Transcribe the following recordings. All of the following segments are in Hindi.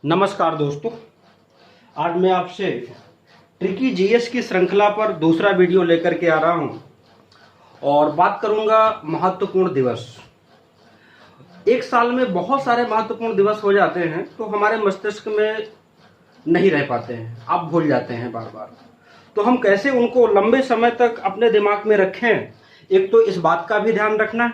नमस्कार दोस्तों, आज मैं आपसे ट्रिकी जीएस की श्रृंखला पर दूसरा वीडियो लेकर के आ रहा हूं और बात करूंगा महत्वपूर्ण दिवस। एक साल में बहुत सारे महत्वपूर्ण दिवस हो जाते हैं तो हमारे मस्तिष्क में नहीं रह पाते हैं, आप भूल जाते हैं बार बार। तो हम कैसे उनको लंबे समय तक अपने दिमाग में रखें, एक तो इस बात का भी ध्यान रखना है,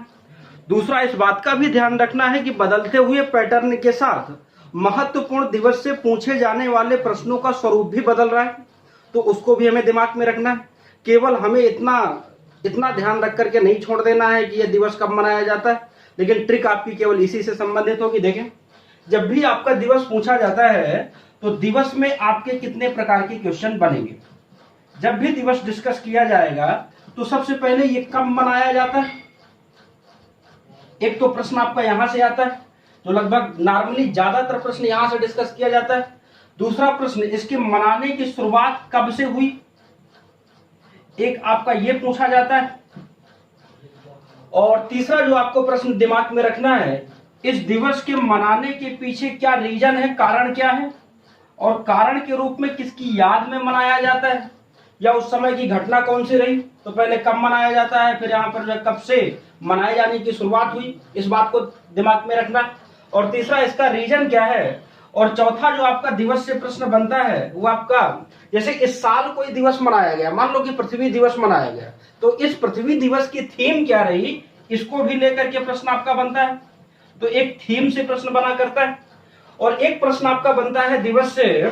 दूसरा इस बात का भी ध्यान रखना है कि बदलते हुए पैटर्न के साथ महत्वपूर्ण दिवस से पूछे जाने वाले प्रश्नों का स्वरूप भी बदल रहा है, तो उसको भी हमें दिमाग में रखना है। केवल हमें इतना ध्यान रख करके नहीं छोड़ देना है कि यह दिवस कब मनाया जाता है, लेकिन ट्रिक आपकी केवल इसी से संबंधित होगी। देखें, जब भी आपका दिवस पूछा जाता है तो दिवस में आपके कितने प्रकार के क्वेश्चन बनेंगे। जब भी दिवस डिस्कस किया जाएगा तो सबसे पहले ये कब मनाया जाता है, एक तो प्रश्न आपका यहां से आता है, तो लगभग नॉर्मली ज्यादातर प्रश्न यहां से डिस्कस किया जाता है। दूसरा प्रश्न, इसके मनाने की शुरुआत कब से हुई, एक आपका ये पूछा जाता है। और तीसरा जो आपको प्रश्न दिमाग में रखना है, इस दिवस के मनाने के पीछे क्या रीजन है, कारण क्या है, और कारण के रूप में किसकी याद में मनाया जाता है, या उस समय की घटना कौन सी रही। तो पहले कब मनाया जाता है, फिर यहाँ पर जो कब से मनाए जाने की शुरुआत हुई, इस बात को दिमाग में रखना। और तीसरा, इसका रीजन क्या है। और चौथा जो आपका दिवस से प्रश्न बनता है वो आपका, जैसे इस साल कोई दिवस मनाया गया, मान लो कि पृथ्वी दिवस मनाया गया, तो इस पृथ्वी दिवस की थीम क्या रही, इसको भी लेकर के प्रश्न आपका बनता है। तो एक थीम से प्रश्न बना करता है। और एक प्रश्न आपका बनता है दिवस से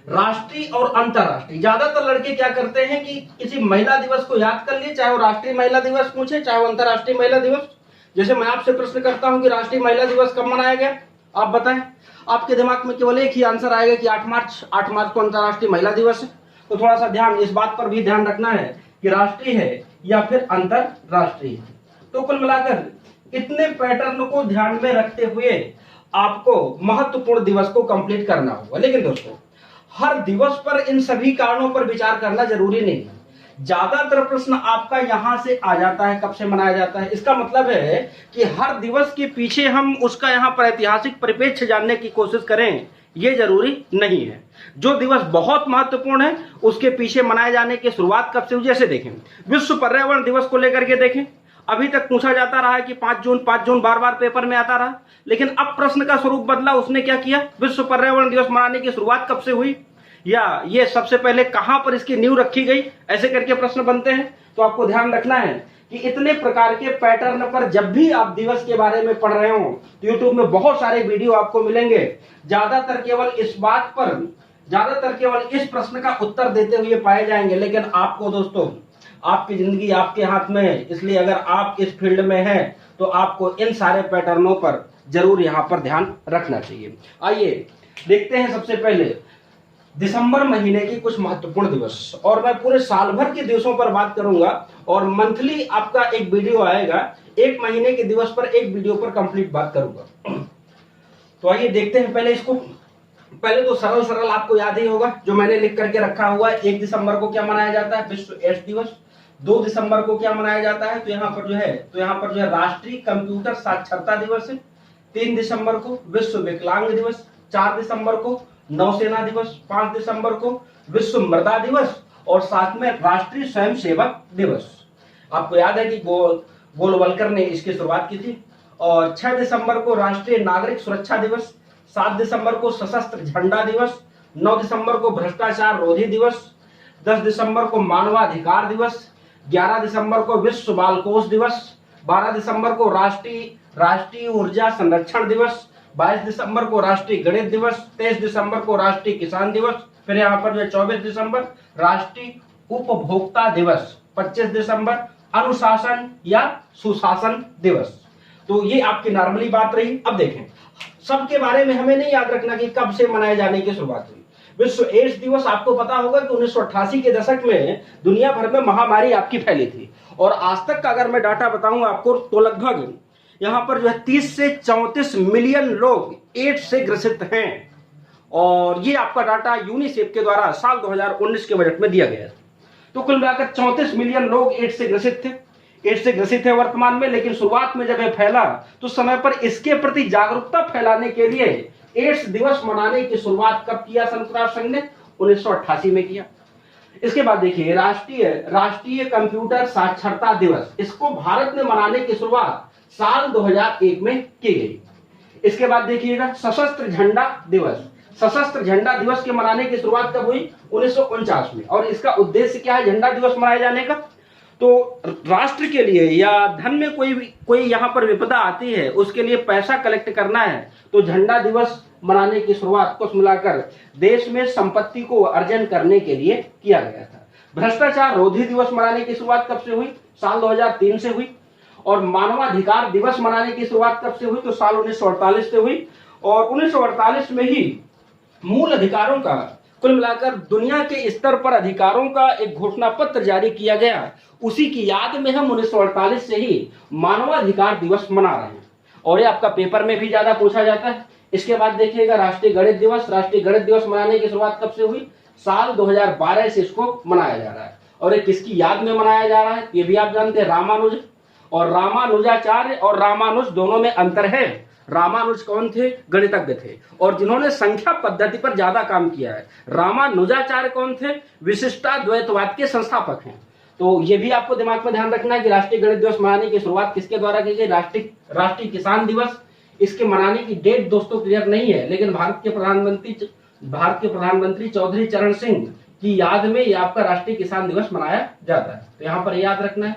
राष्ट्रीय और अंतरराष्ट्रीय। ज्यादातर लड़के क्या करते हैं कि किसी महिला दिवस को याद कर लिए, चाहे वो राष्ट्रीय महिला दिवस पूछे चाहे वो अंतरराष्ट्रीय महिला दिवस। जैसे मैं आपसे प्रश्न करता हूं कि राष्ट्रीय महिला दिवस कब मनाया गया, आप बताएं। आपके दिमाग में केवल एक ही आंसर आएगा कि 8 मार्च को अंतरराष्ट्रीय महिला दिवस है। तो थोड़ा सा ध्यान, इस बात पर भी ध्यान रखना है कि राष्ट्रीय है या फिर अंतरराष्ट्रीय। तो कुल मिलाकर इतने पैटर्न को ध्यान में रखते हुए आपको महत्वपूर्ण दिवस को कंप्लीट करना होगा। लेकिन दोस्तों, हर दिवस पर इन सभी कारणों पर विचार करना जरूरी नहीं है। ज्यादातर प्रश्न आपका यहां से आ जाता है, कब से मनाया जाता है। इसका मतलब है कि हर दिवस के पीछे हम उसका यहां पर ऐतिहासिक परिप्रेक्ष्य जानने की कोशिश करें, यह जरूरी नहीं है। जो दिवस बहुत महत्वपूर्ण है उसके पीछे मनाए जाने की शुरुआत कब से हुई। जैसे देखें, विश्व पर्यावरण दिवस को लेकर के देखें, अभी तक पूछा जाता रहा है कि 5 जून बार बार पेपर में आता रहा, लेकिन अब प्रश्न का स्वरूप बदला। उसने क्या किया, विश्व पर्यावरण दिवस मनाने की शुरुआत कब से हुई, या ये सबसे पहले कहां पर इसकी नींव रखी गई, ऐसे करके प्रश्न बनते हैं। तो आपको ध्यान रखना है कि इतने प्रकार के पैटर्न पर जब भी आप दिवस के बारे में पढ़ रहे हो तो यूट्यूब में बहुत सारे वीडियो आपको मिलेंगे। ज्यादातर केवल इस प्रश्न का उत्तर देते हुए पाए जाएंगे। लेकिन आपको दोस्तों, आपकी जिंदगी आपके हाथ में है, इसलिए अगर आप इस फील्ड में हैं तो आपको इन सारे पैटर्नों पर जरूर यहां पर ध्यान रखना चाहिए। आइए देखते हैं सबसे पहले दिसंबर महीने की कुछ महत्वपूर्ण दिवस, और मैं पूरे साल भर के दिवसों पर बात करूंगा और मंथली आपका एक वीडियो आएगा, एक महीने के दिवस पर एक वीडियो पर कंप्लीट बात करूंगा। तो आइए देखते हैं पहले इसको। पहले तो सरल आपको याद ही होगा जो मैंने लिख करके रखा हुआ है। 1 दिसंबर को क्या मनाया जाता है, विश्व एड्स दिवस। 2 दिसंबर को क्या मनाया जाता है, तो यहाँ पर जो है राष्ट्रीय कंप्यूटर साक्षरता दिवस है। 3 दिसंबर को विश्व विकलांग दिवस। 4 दिसंबर को नौसेना दिवस। 5 दिसंबर को विश्व मृदा दिवस, और साथ में राष्ट्रीय स्वयंसेवक दिवस। आपको याद है कि गोलवलकर ने इसकी शुरुआत की थी। और 6 दिसंबर को राष्ट्रीय नागरिक सुरक्षा दिवस। 7 दिसंबर को सशस्त्र झंडा दिवस। 9 दिसंबर को भ्रष्टाचार रोधी दिवस। 10 दिसंबर को मानवाधिकार दिवस। 11 दिसंबर को विश्व बाल कोष दिवस। 12 दिसंबर को राष्ट्रीय ऊर्जा संरक्षण दिवस। 22 दिसंबर को राष्ट्रीय गणित दिवस। 23 दिसंबर को राष्ट्रीय किसान दिवस। फिर यहाँ पर जो 24 दिसंबर राष्ट्रीय उपभोक्ता दिवस। 25 दिसंबर अनुशासन या सुशासन दिवस। तो ये आपकी नॉर्मली बात रही। अब देखें, सबके बारे में हमें नहीं याद रखना कि कब से मनाए जाने की शुरुआत हुई। विश्व एड्स दिवस, आपको पता होगा कि 1988 के दशक में दुनिया भर में महामारी आपकी फैली थी, और आज तक का अगर मैं डाटा बताऊं आपको तो लगभग यहां पर जो है 30 से 34 मिलियन लोग एड्स से ग्रसित हैं। और ये आपका डाटा यूनिसेफ के द्वारा साल 2019 के बजट में दिया गया है। तो कुल मिलाकर 34 मिलियन लोग एड्स से ग्रसित है वर्तमान में। लेकिन शुरुआत में जब यह फैला तो समय पर इसके प्रति जागरूकता फैलाने के लिए एड्स दिवस मनाने की शुरुआत कब किया संयुक्त राष्ट्र संघ ने? 1988 में किया। इसके बाद देखिए राष्ट्रीय कंप्यूटर साक्षरता दिवस, इसको भारत में मनाने की शुरुआत साल 2001 में की गई। इसके बाद देखिएगा सशस्त्र झंडा दिवस, सशस्त्र झंडा दिवस के मनाने की शुरुआत कब हुई? 1949 में। और इसका उद्देश्य क्या है झंडा दिवस मनाए जाने का? तो राष्ट्र के लिए या धन में कोई यहाँ पर विपदा आती है, उसके लिए पैसा कलेक्ट करना है, तो झंडा दिवस मनाने की शुरुआत कुछ मिलाकर देश में संपत्ति को अर्जन करने के लिए किया गया था। भ्रष्टाचार रोधी दिवस मनाने की शुरुआत कब से हुई? साल 2003 से हुई। और मानवाधिकार दिवस मनाने की शुरुआत कब से हुई? तो साल 1948 से हुई। और 1948 में ही मूल अधिकारों का, कुल मिलाकर दुनिया के स्तर पर अधिकारों का एक घोषणा पत्र जारी किया गया, उसी की याद में हम 1948 से ही मानवाधिकार दिवस मना रहे हैं। और ये आपका पेपर में भी ज्यादा पूछा जाता है। इसके बाद देखिएगा राष्ट्रीय गणित दिवस, राष्ट्रीय गणित दिवस मनाने की शुरुआत कब से हुई? साल 2012 से इसको मनाया जा रहा है। और ये किसकी याद में मनाया जा रहा है? ये भी आप जानते हैं, रामानुज और रामानुजाचार्य। और रामानुज दोनों में अंतर है। रामानुज कौन थे? गणितज्ञ थे और जिन्होंने संख्या पद्धति पर ज्यादा काम किया है। रामानुजाचार्य कौन थे? विशिष्टाद्वैतवाद के संस्थापक हैं। तो ये भी आपको दिमाग में ध्यान रखना है कि राष्ट्रीय गणित दिवस मनाने की शुरुआत किसके द्वारा की गई? राष्ट्रीय किसान दिवस। इसके मनाने की डेट दोस्तों क्लियर नहीं है, लेकिन भारत के प्रधानमंत्री चौधरी चरण सिंह की याद में यह आपका राष्ट्रीय किसान दिवस मनाया जाता है। तो यहाँ पर याद रखना है।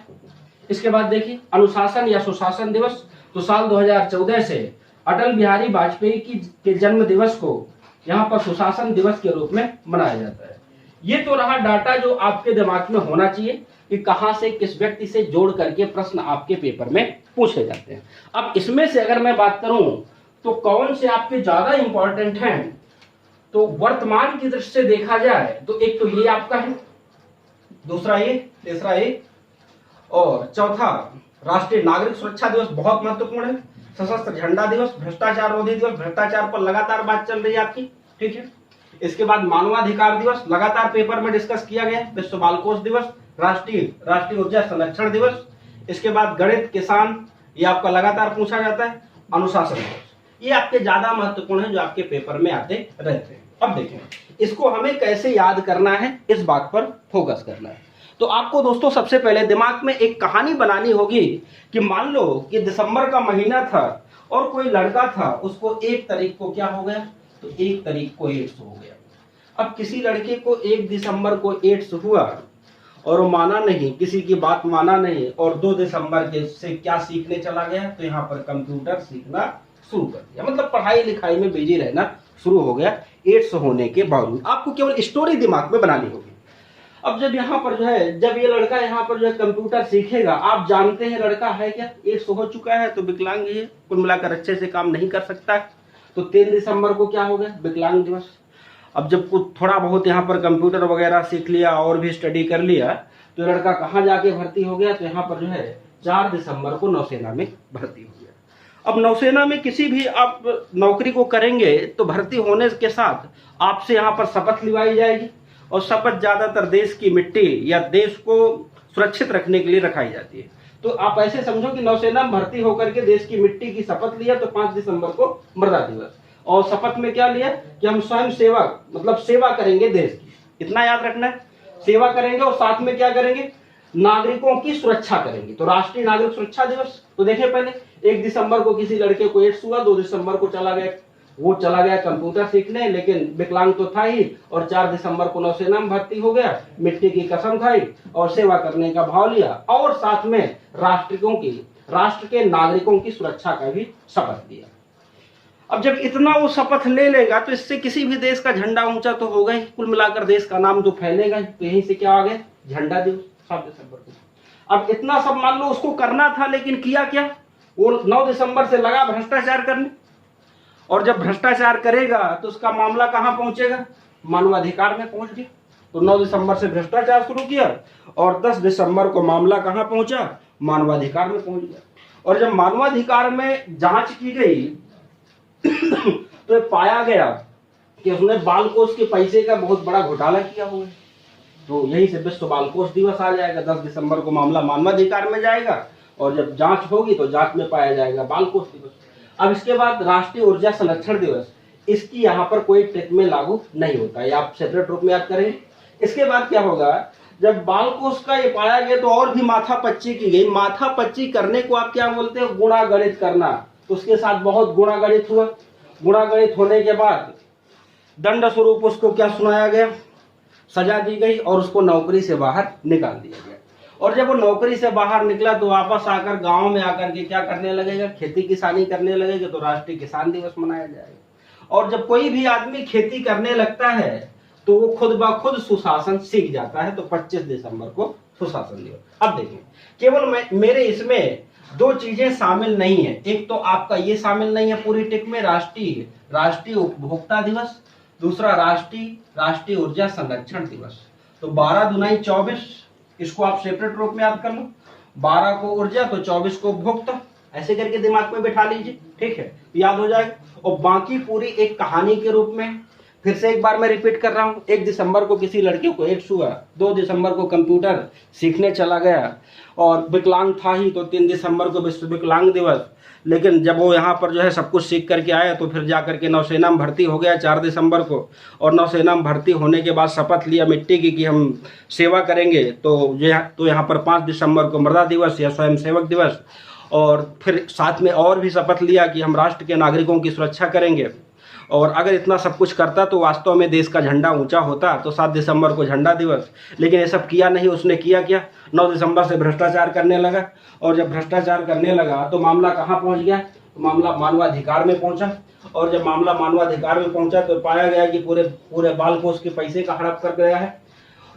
इसके बाद देखिए अनुशासन या सुशासन दिवस, तो साल 2014 से अटल बिहारी वाजपेयी के जन्म दिवस को यहाँ पर सुशासन दिवस के रूप में मनाया जाता है। ये तो रहा डाटा जो आपके दिमाग में होना चाहिए कि कहां से किस व्यक्ति से जोड़ करके प्रश्न आपके पेपर में पूछे जाते हैं। अब इसमें से अगर मैं बात करूं तो कौन से आपके ज्यादा इंपॉर्टेंट हैं, तो वर्तमान की दृष्टि से देखा जाए तो एक तो ये आपका है, दूसरा ये, तीसरा ये, और चौथा राष्ट्रीय नागरिक सुरक्षा दिवस बहुत महत्वपूर्ण है, सशस्त्र झंडा दिवस, भ्रष्टाचार रोधी दिवस, भ्रष्टाचार पर लगातार बात चल रही है आपकी, ठीक है। इसके बाद मानवाधिकार दिवस लगातार पेपर में डिस्कस किया गया, विश्व बाल कोष दिवस, राष्ट्रीय ऊर्जा संरक्षण दिवस। इसके बाद गणित, किसान, ये आपका लगातार पूछा जाता है, अनुशासन दिवस। ये आपके ज्यादा महत्वपूर्ण है जो आपके पेपर में आते रहते हैं। अब देखें इसको हमें कैसे याद करना है, इस बात पर फोकस करना है। तो आपको दोस्तों सबसे पहले दिमाग में एक कहानी बनानी होगी कि मान लो कि दिसंबर का महीना था और कोई लड़का था, उसको 1 तारीख को क्या हो गया, तो 1 तारीख को एड्स हो गया। अब किसी लड़के को 1 दिसंबर को एड्स हुआ और वो माना नहीं, किसी की बात माना नहीं और 2 दिसंबर के से क्या सीखने चला गया, तो यहाँ पर कंप्यूटर सीखना शुरू कर दिया। मतलब पढ़ाई लिखाई में बिजी रहना शुरू हो गया एड्स होने के बावजूद। आपको केवल स्टोरी दिमाग में बनानी होगी। अब जब यहाँ पर जो है, जब ये लड़का यहाँ पर जो है कंप्यूटर सीखेगा, आप जानते हैं लड़का है क्या, एड्स हो चुका है तो विकलांग है, कुल मिलाकर अच्छे से काम नहीं कर सकता है। तो 3 दिसंबर को क्या हो गया, विकलांग दिवस। अब जब कुछ थोड़ा बहुत यहाँ पर कंप्यूटर वगैरह सीख लिया और भी स्टडी कर लिया, तो लड़का कहाँ जाके भर्ती हो गया, तो यहाँ पर जो है 4 दिसंबर को नौसेना में भर्ती हो गया। अब नौसेना में किसी भी आप नौकरी को करेंगे तो भर्ती होने के साथ आपसे यहाँ पर शपथ लिवाई जाएगी और शपथ ज्यादातर देश की मिट्टी या देश को सुरक्षित रखने के लिए रखाई जाती है। तो आप ऐसे समझो कि नौसेना में भर्ती होकर के देश की मिट्टी की शपथ लिया, तो 5 दिसंबर को मृदा दिवस। और शपथ में क्या लिया कि हम स्वयं सेवक, मतलब सेवा करेंगे देश की, इतना याद रखना है, सेवा करेंगे और साथ में क्या करेंगे, नागरिकों की सुरक्षा करेंगे। तो राष्ट्रीय नागरिक सुरक्षा दिवस। तो देखिए पहले 1 दिसंबर को किसी लड़के को एड्स हुआ, 2 दिसंबर को चला गया कंप्यूटर सीखने, लेकिन विकलांग तो था ही, और 4 दिसंबर को नौसेना में भर्ती हो गया, मिट्टी की कसम खाई और सेवा करने का भाव लिया और साथ में राष्ट्र के नागरिकों की सुरक्षा का भी शपथ लिया। अब जब इतना वो शपथ ले लेगा तो इससे किसी भी देश का झंडा ऊंचा तो होगा ही, कुल मिलाकर देश का नाम तो फैलेगा। तो यहीं से क्या आ गया, झंडा दिवस 7 दिसंबर को। अब इतना सब मान लो उसको करना था, लेकिन किया क्या, वो 9 दिसंबर से लगा भ्रष्टाचार करने। और जब भ्रष्टाचार करेगा तो उसका मामला कहां पहुंचेगा, मानवाधिकार में पहुंच गया। तो 9 दिसंबर से भ्रष्टाचार शुरू किया और 10 दिसंबर को मामला कहां पहुंचा, मानवाधिकार में पहुंच गया। और जब मानवाधिकार में जांच की गई तो पाया गया कि उसने बाल कोष के पैसे का बहुत बड़ा घोटाला किया हुआ है। तो यही से विश्व बाल कोष दिवस आ जाएगा। 10 दिसंबर को मामला मानवाधिकार में जाएगा और जब जांच होगी तो जांच में पाया जाएगा बाल कोष दिवस। अब इसके बाद राष्ट्रीय ऊर्जा संरक्षण दिवस, इसकी यहाँ पर कोई ट्रिक में लागू नहीं होता है, आप सेपरेट रूप में याद करेंगे। इसके बाद क्या होगा, जब बाल कोष का ये पाया गया तो और भी माथा पच्ची की गई। माथा पच्ची करने को आप क्या बोलते हैं, गुणा गणित करना। तो उसके साथ बहुत गुणा गणित हुआ। गुणा गणित होने के बाद दंड स्वरूप उसको क्या सुनाया गया, सजा दी गई और उसको नौकरी से बाहर निकाल दिया गया। और जब वो नौकरी से बाहर निकला तो वापस आकर गांव में आकर के क्या करने लगेगा, खेती किसानी करने लगेगा। तो राष्ट्रीय किसान दिवस मनाया जाएगा। और जब कोई भी आदमी खेती करने लगता है तो वो खुद ब खुद सुशासन सीख जाता है। तो 25 दिसंबर को सुशासन दिवस। अब देखिए, केवल मेरे इसमें दो चीजें शामिल नहीं है। एक तो आपका ये शामिल नहीं है पूरी टिक में, राष्ट्रीय उपभोक्ता दिवस, दूसरा राष्ट्रीय ऊर्जा संरक्षण दिवस। तो 12 दुनाई 24, इसको आप सेपरेट रूप में याद कर लो। 12 को ऊर्जा तो 24 को उपभोक्ता, ऐसे करके दिमाग में बैठा लीजिए, ठीक है, याद हो जाएगा। और बाकी पूरी एक कहानी के रूप में फिर से एक बार मैं रिपीट कर रहा हूं। 1 दिसंबर को किसी लड़के को एड्स हुआ, 2 दिसंबर को कंप्यूटर सीखने चला गया और विकलांग था ही, तो 3 दिसंबर को विश्व विकलांग दिवस। लेकिन जब वो यहाँ पर जो है सब कुछ सीख करके आया तो फिर जा करके नौसेना में भर्ती हो गया 4 दिसंबर को। और नौसेना में भर्ती होने के बाद शपथ लिया मिट्टी की कि हम सेवा करेंगे। तो यहाँ पर 5 दिसंबर को मृदा दिवस या स्वयं सेवक दिवस। और फिर साथ में और भी शपथ लिया कि हम राष्ट्र के नागरिकों की सुरक्षा करेंगे। और अगर इतना सब कुछ करता तो वास्तव में देश का झंडा ऊंचा होता। तो 7 दिसंबर को झंडा दिवस। लेकिन ये सब किया नहीं, उसने किया क्या, 9 दिसंबर से भ्रष्टाचार करने लगा। और जब भ्रष्टाचार करने लगा तो मामला कहाँ पहुंच गया, तो मामला मानवाधिकार में पहुंचा। और जब मामला मानवाधिकार में पहुंचा तो पाया गया कि पूरे बाल कोष के पैसे का हड़प कर गया है।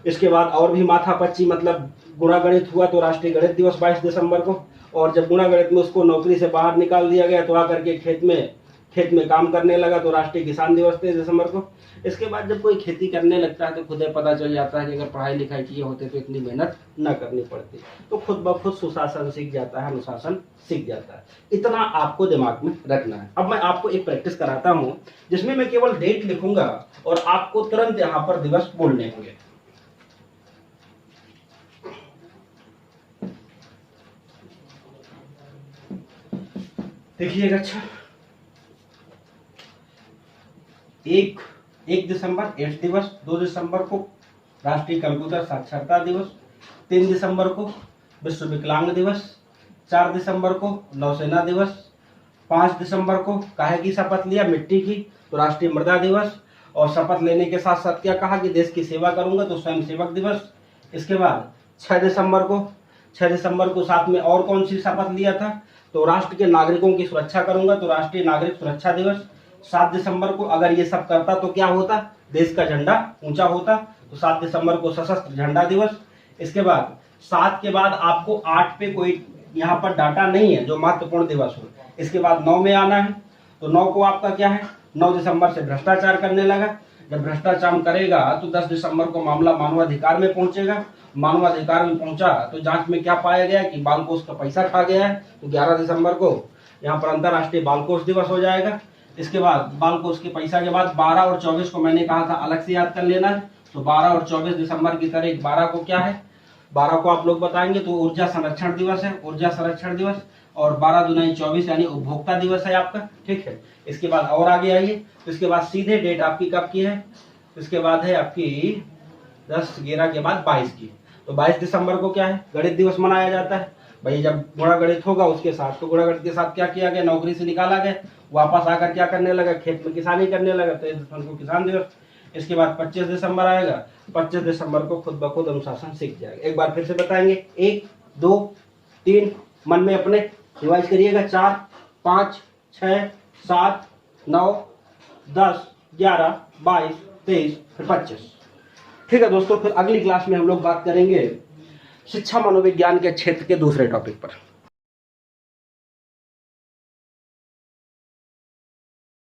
इसके बाद और भी माथा पच्ची, मतलब गुणा गणित हुआ तो राष्ट्रीय गणित दिवस 22 दिसंबर को। और जब गुणा गणित में उसको नौकरी से बाहर निकाल दिया गया तो आकर के खेत में काम करने लगा तो राष्ट्रीय किसान दिवस 23 दिसंबर को। इसके बाद जब कोई खेती करने लगता है तो खुद ही पता चल जाता है कि अगर पढ़ाई लिखाई किए होते तो इतनी मेहनत न करनी पड़ती। तो खुद ब खुद सुशासन सीख जाता है, अनुशासन सीख जाता है। इतना आपको दिमाग में रखना है। अब मैं आपको एक प्रैक्टिस कराता हूँ जिसमें मैं केवल डेट लिखूंगा और आपको तुरंत यहाँ पर दिवस बोलने होंगे। देखिएगा, अच्छा, 1 दिसंबर एड्स दिवस, 2 दिसंबर को राष्ट्रीय कंप्यूटर साक्षरता दिवस, 3 दिसंबर को विश्व विकलांग दिवस, 4 दिसंबर को नौसेना दिवस, 5 दिसंबर को काहे की शपथ लिया, मिट्टी की, तो राष्ट्रीय मृदा दिवस। और शपथ लेने के साथ साथ क्या कहा कि देश की सेवा करूंगा, तो स्वयं सेवक दिवस। इसके बाद 6 दिसंबर को साथ में और कौन सी शपथ लिया था, तो राष्ट्र के नागरिकों की सुरक्षा करूंगा, तो राष्ट्रीय नागरिक सुरक्षा दिवस। 7 दिसंबर को अगर ये सब करता तो क्या होता, देश का झंडा ऊंचा होता। तो 7 दिसंबर को सशस्त्र झंडा दिवस। इसके बाद 7 के बाद आपको 8 पे कोई यहाँ पर डाटा नहीं है जो महत्वपूर्ण दिवस हो। इसके बाद 9 में आना है। तो 9 को आपका क्या है, 9 दिसंबर से भ्रष्टाचार करने लगा। जब भ्रष्टाचार करेगा तो 10 दिसंबर को मामला मानवाधिकार में पहुंचेगा। मानवाधिकार में पहुंचा तो जांच में क्या पाया गया कि बाल कोष का पैसा खा गया है। तो 11 दिसंबर को यहाँ पर अंतर्राष्ट्रीय बाल कोष दिवस हो जाएगा। इसके बाद बाल कोष के पैसा के बाद 12 और 24 को मैंने कहा था अलग से याद कर लेना है। तो 12 और 24 दिसंबर की तारीख 12 को क्या है, 12 को आप लोग बताएंगे तो ऊर्जा संरक्षण दिवस है, ऊर्जा संरक्षण दिवस। और 12 दुनाई 24 यानी उपभोक्ता दिवस है आपका, ठीक है। इसके बाद और आगे आइए, तो इसके बाद सीधे डेट आपकी कब की है, इसके बाद है आपकी 10/11 के बाद 22 की। तो 22 दिसंबर को क्या है, गणित दिवस मनाया जाता है। भाई जब गुणा गणित होगा उसके साथ, तो गुणा गणित के साथ क्या किया गया, नौकरी से निकाला गया, वापस आकर क्या करने लगा, खेत में किसानी करने लगा, तो 23 दिसंबर को किसान दिवस। इसके बाद 25 दिसंबर आएगा। 25 दिसंबर को खुद ब खुद अनुशासन सीख जाएगा। एक बार फिर से बताएंगे, 1 2 3 मन में अपने रिवाइज करिएगा, 4 5 6 7 9 10 11 22 23 फिर 25। ठीक है दोस्तों, फिर अगली क्लास में हम लोग बात करेंगे शिक्षा मनोविज्ञान के क्षेत्र के दूसरे टॉपिक पर।